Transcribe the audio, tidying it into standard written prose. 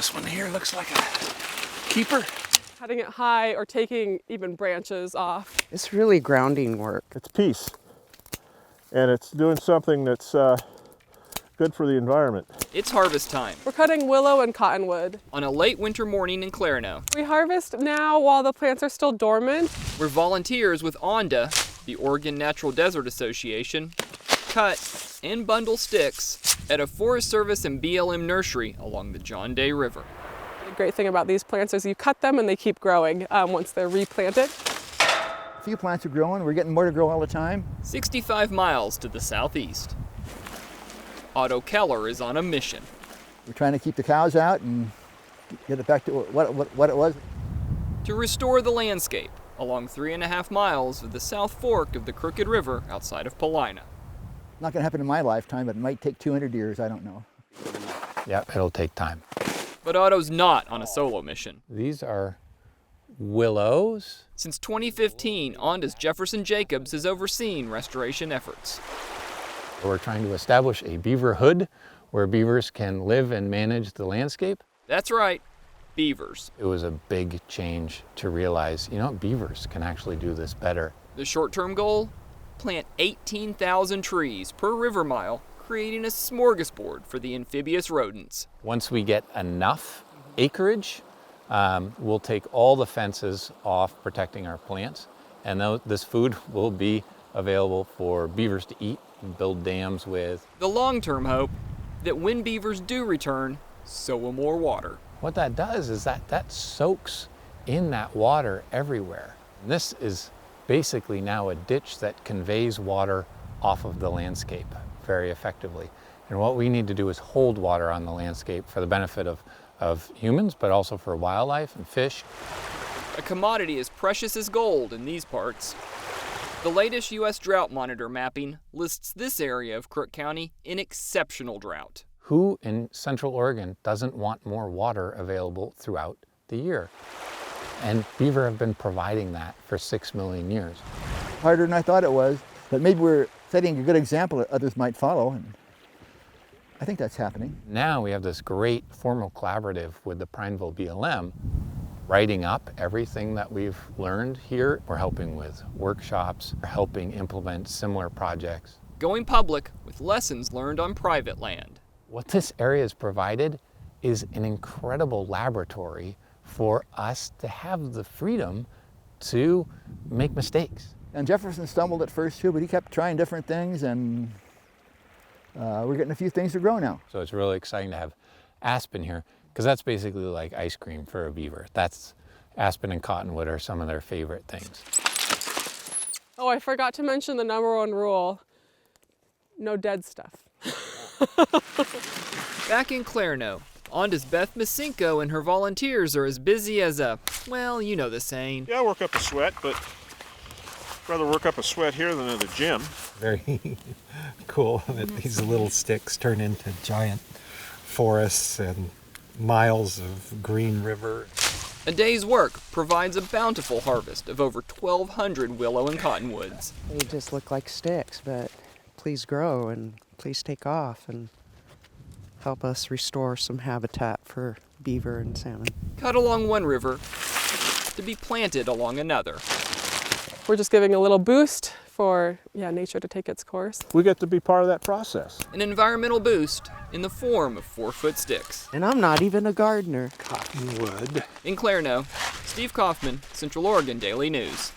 This one here looks like a keeper. Cutting it high or taking even branches off. It's really grounding work. It's peace, and it's doing something that's good for the environment. It's harvest time. We're cutting willow and cottonwood. On a late winter morning in Clarno, We harvest now while the plants are still dormant. where volunteers with ONDA, the Oregon Natural Desert Association, cut and bundle sticks at a Forest Service and BLM nursery along the John Day River. The great thing about these plants is you cut them and they keep growing once they're replanted. A few plants are growing. We're getting more to grow all the time. 65 miles to the southeast. Otto Keller is on a mission. We're trying to keep the cows out and get it back to what it was. To restore the landscape along 3.5 miles of the South Fork of the Crooked River outside of Paulina. Not going to happen in my lifetime, but it might take 200 years. I don't know. Yeah, it'll take time. But Otto's not on a solo mission. These are willows. Since 2015, ONDA's Jefferson Jacobs has overseen restoration efforts. We're trying to establish a beaver hood where beavers can live and manage the landscape. That's right, beavers. It was a big change to realize, beavers can actually do this better. The short-term goal? Plant 18,000 trees per river mile, creating a smorgasbord for the amphibious rodents. Once we get enough acreage, we'll take all the fences off protecting our plants, and this food will be available for beavers to eat and build dams with. The long-term hope that when beavers do return, so will more water. What that does is that soaks in that water everywhere. And this is basically now a ditch that conveys water off of the landscape very effectively. And what we need to do is hold water on the landscape for the benefit of humans, but also for wildlife and fish. A commodity as precious as gold in these parts. The latest U.S. Drought Monitor mapping lists this area of Crook County in exceptional drought. Who in Central Oregon doesn't want more water available throughout the year? And beaver have been providing that for 6 million years. Harder than I thought it was, but maybe we're setting a good example that others might follow. And I think that's happening. Now we have this great formal collaborative with the Prineville BLM, writing up everything that we've learned here. We're helping with workshops, we're helping implement similar projects. Going public with lessons learned on private land. What this area has provided is an incredible laboratory for us to have the freedom to make mistakes. And Jefferson stumbled at first too, but he kept trying different things, and we're getting a few things to grow now. So it's really exciting to have aspen here, because that's basically like ice cream for a beaver. That's aspen and cottonwood are some of their favorite things. Oh, I forgot to mention the #1 rule. No dead stuff. Back in Clarno, ONDA's Beth Masinko and her volunteers are as busy as you know the saying. Yeah, I work up a sweat, but rather work up a sweat here than at the gym. Very cool that these little sticks turn into giant forests and miles of green river. A day's work provides a bountiful harvest of over 1,200 willow and cottonwoods. They just look like sticks, but please grow and please take off and help us restore some habitat for beaver and salmon. Cut along one river to be planted along another. We're just giving a little boost for nature to take its course. We get to be part of that process. An environmental boost in the form of 4-foot sticks. And I'm not even a gardener. Cottonwood. In Clarno, Steve Kaufman, Central Oregon Daily News.